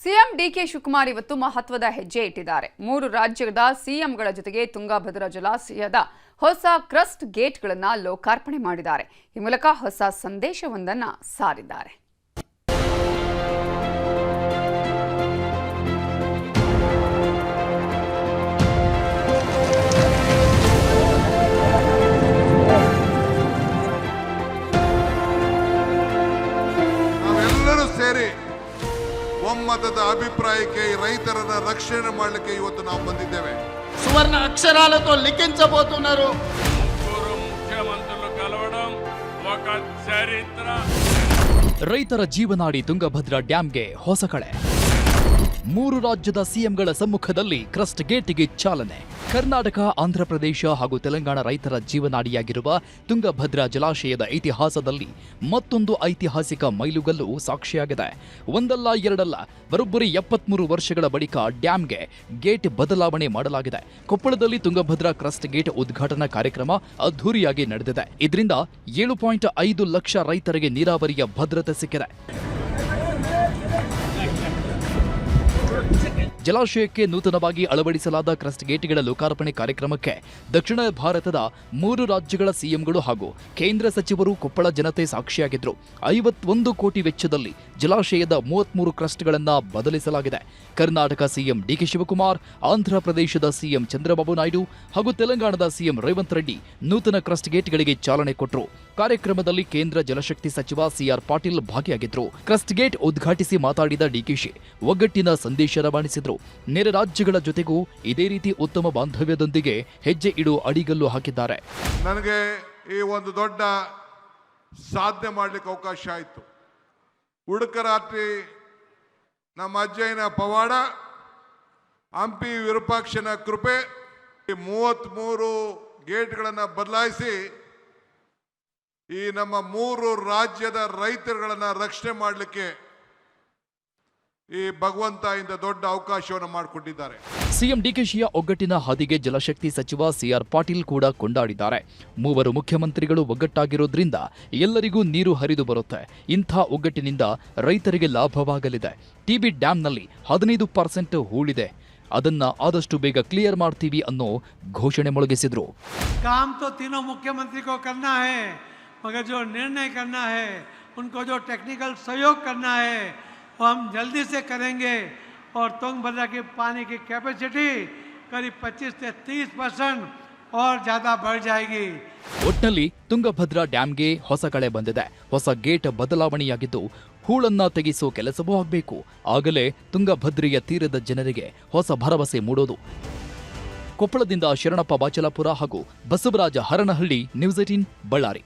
CM DK Shivakumar ಇವತ್ತು ಮಹತ್ವದ ಹೆಜ್ಜೆ ಇಟ್ಟಿದ್ದಾರೆ. 3 ರಾಜ್ಯದ ಸಿಎಂಗಳ ಜೊತೆಗೆ ತುಂಗಭದ್ರಾ ಜಲಾಶಯದ ಹೊಸ ಕ್ರಸ್ಟ್ ಗೇಟ್ಗಳನ್ನು ಲೋಕಾರ್ಪಣೆ ಮಾಡಿದ್ದಾರೆ. ಈ ಮೂಲಕ ಹೊಸ ಸಂದೇಶವೊಂದನ್ನು ಸಾರಿದ್ದಾರೆ. ನಾವೆಲ್ಲರೂ ಸೇರಿ ಒಮ್ಮತದ అభిప్రాయಕ್ಕೆ రైతులను రక్షణ ಮಾಡಲಿಕ್ಕೆ ಇವತ್ತು ನಾವು ಬಂದಿದ್ದೇವೆ. సువర్ణ అక్షరాలతో లిఖించబోతున్నారు. ముఖ్యమంత్రులు కలవడం ఒక చరిత్ర. ರೈತರ ಜೀವನಾಡಿ ತುಂಗಭದ್ರಾ ಡ್ಯಾಂಗೆ ಹೊಸ ಕಳೆ. 3 ರಾಜ್ಯದ ಸಿಎಂಗಳ ಸಮ್ಮುಖದಲ್ಲಿ ಕ್ರಸ್ಟ್ ಗೇಟ್ಗೆ ಚಾಲನೆ. ಕರ್ನಾಟಕ, ಆಂಧ್ರಪ್ರದೇಶ ಹಾಗೂ ತೆಲಂಗಾಣ ರೈತರ ಜೀವನಾಡಿಯಾಗಿರುವ ತುಂಗಭದ್ರಾ ಜಲಾಶಯದ ಇತಿಹಾಸದಲ್ಲಿ ಮತ್ತೊಂದು ಐತಿಹಾಸಿಕ ಮೈಲುಗಲ್ಲು ಸಾಕ್ಷಿಯಾಗಿದೆ. ಒಂದಲ್ಲ ಎರಡಲ್ಲ, ಬರೋಬ್ಬರಿ 73 ವರ್ಷಗಳ ಬಳಿಕ ಡ್ಯಾಂಗೆ ಗೇಟ್ ಬದಲಾವಣೆ ಮಾಡಲಾಗಿದೆ. ಕೊಪ್ಪಳದಲ್ಲಿ ತುಂಗಭದ್ರಾ ಕ್ರಸ್ಟ್ ಗೇಟ್ ಉದ್ಘಾಟನಾ ಕಾರ್ಯಕ್ರಮ ಅದ್ಧೂರಿಯಾಗಿ ನಡೆದಿದೆ. ಇದರಿಂದ 7.5 ಲಕ್ಷ ರೈತರಿಗೆ ನೀರಾವರಿಯ ಭದ್ರತೆ ಸಿಕ್ಕಿದೆ. ಜಲಾಶಯಕ್ಕೆ ನೂತನವಾಗಿ ಅಳವಡಿಸಲಾದ ಕ್ರಸ್ಟ್ ಗೇಟ್ಗಳ ಲೋಕಾರ್ಪಣೆ ಕಾರ್ಯಕ್ರಮಕ್ಕೆ ದಕ್ಷಿಣ ಭಾರತದ 3 ರಾಜ್ಯಗಳ ಸಿಎಂಗಳು ಹಾಗೂ ಕೇಂದ್ರ ಸಚಿವರು, ಕೊಪ್ಪಳ ಜನತೆ ಸಾಕ್ಷಿಯಾಗಿದ್ರು. 51 ಕೋಟಿ ವೆಚ್ಚದಲ್ಲಿ ಜಲಾಶಯದ 33 ಕ್ರಸ್ಟ್ಗಳನ್ನು ಬದಲಿಸಲಾಗಿದೆ. ಕರ್ನಾಟಕ ಸಿಎಂ ಡಿಕೆ ಶಿವಕುಮಾರ್, ಆಂಧ್ರಪ್ರದೇಶದ ಸಿಎಂ ಚಂದ್ರಬಾಬು ನಾಯ್ಡು ಹಾಗೂ ತೆಲಂಗಾಣದ ಸಿಎಂ ರೇವಂತ್ ರೆಡ್ಡಿ ನೂತನ ಕ್ರಸ್ಟ್ ಗೇಟ್ಗಳಿಗೆ ಚಾಲನೆ ಕೊಟ್ಟರು. ಕಾರ್ಯಕ್ರಮದಲ್ಲಿ ಕೇಂದ್ರ ಜಲಶಕ್ತಿ ಸಚಿವ ಸಿಆರ್ ಪಾಟೀಲ್ ಭಾಗಿಯಾಗಿದ್ದರು. ಕ್ರಸ್ಟ್ ಗೇಟ್ ಉದ್ಘಾಟಿಸಿ ಮಾತಾಡಿದ ಡಿಕೆಶಿ ಒಗ್ಗಟ್ಟಿನ ಸಂದೇಶ ರವಾನಿಸಿದರು. ನೆರೆ ರಾಜ್ಯಗಳ ಜೊತೆಗೂ ಇದೇ ರೀತಿ ಉತ್ತಮ ಬಾಂಧವ್ಯದೊಂದಿಗೆ ಹೆಜ್ಜೆ ಇಡುವ ಅಡಿಗಲ್ಲು ಹಾಕಿದ್ದಾರೆ. ನನಗೆ ಈ ಒಂದು ದೊಡ್ಡ ಸಾಧನೆ ಮಾಡಲಿಕ್ಕೆ ಅವಕಾಶ ಆಯಿತು. ಉಡುಕರಾತ್ರಿ ನಮ್ಮ ಅಜ್ಜಯ್ಯನ ಪವಾಡ, ಹಂಪಿ ವಿರೂಪಾಕ್ಷನ ಕೃಪೆ, 33 ಗೇಟ್ಗಳನ್ನು ಬದಲಾಯಿಸಿ ಈ ನಮ್ಮ 3 ರಾಜ್ಯದ ರೈತರುಗಳನ್ನು ರಕ್ಷಣೆ ಮಾಡಲಿಕ್ಕೆ ಈ ಭಗವಂತ ಇಂದ ದೊಡ್ಡ ಅವಕಾಶವನ್ನು ಮಾಡಿಕೊಟ್ಟಿದ್ದಾರೆ. ಸಿಎಂ ಡಿಕೆಶಿಯ ಒಗ್ಗಟ್ಟಿನ ಹಾದಿಗೆ ಜಲಶಕ್ತಿ ಸಚಿವ ಸಿಆರ್ ಪಾಟೀಲ್ ಕೂಡ ಕೊಂಡಾಡಿದ್ದಾರೆ. 3 ಮುಖ್ಯಮಂತ್ರಿಗಳು ಒಗ್ಗಟ್ಟಾಗಿರೋದ್ರಿಂದ ಎಲ್ಲರಿಗೂ ನೀರು ಹರಿದು ಬರುತ್ತೆ. ಇಂಥ ಒಗ್ಗಟ್ಟಿನಿಂದ ರೈತರಿಗೆ ಲಾಭವಾಗಲಿದೆ. ಟಿಬಿ ಡ್ಯಾಂನಲ್ಲಿ 15% ಹೂಳಿದೆ. ಅದನ್ನ ಆದಷ್ಟು ಬೇಗ ಕ್ಲಿಯರ್ ಮಾಡ್ತೀವಿ ಅನ್ನೋ ಘೋಷಣೆ ಮೊಳಗಿಸಿದ್ರು. काम तो तीनों मुख्यमंत्री को करना है, मगर जो निर्णय करना है, उनको जो टेक्निकल सहयोग करना है, वो हम जल्दी से करेंगे. और तुंगभद्रा की पानी की कैपेसिटी करीब 25 से 30% और ज़्यादा बढ़ जाएगी. ಒಟ್ನಲ್ಲಿ ತುಂಗಭದ್ರಾ ಡ್ಯಾಂಗೆ ಹೊಸ ಕಳೆ ಬಂದಿದೆ. ಹೊಸ ಗೇಟ್ ಬದಲಾವಣೆಯಾಗಿದ್ದು ಹೂಳನ್ನ ತೆಗೆಸೋ ಕೆಲಸವೂ ಆಗಬೇಕು. ಆಗಲೇ ತುಂಗಭದ್ರೆಯ ತೀರದ ಜನರಿಗೆ ಹೊಸ ಭರವಸೆ ಮೂಡೋದು. ಕೊಪ್ಪಳದಿಂದ ಶರಣಪ್ಪ ಬಾಚಲಾಪುರ ಹಾಗೂ ಬಸವರಾಜ ಹರನಹಳ್ಳಿ, ನ್ಯೂಸ್ 18 ಬಳ್ಳಾರಿ.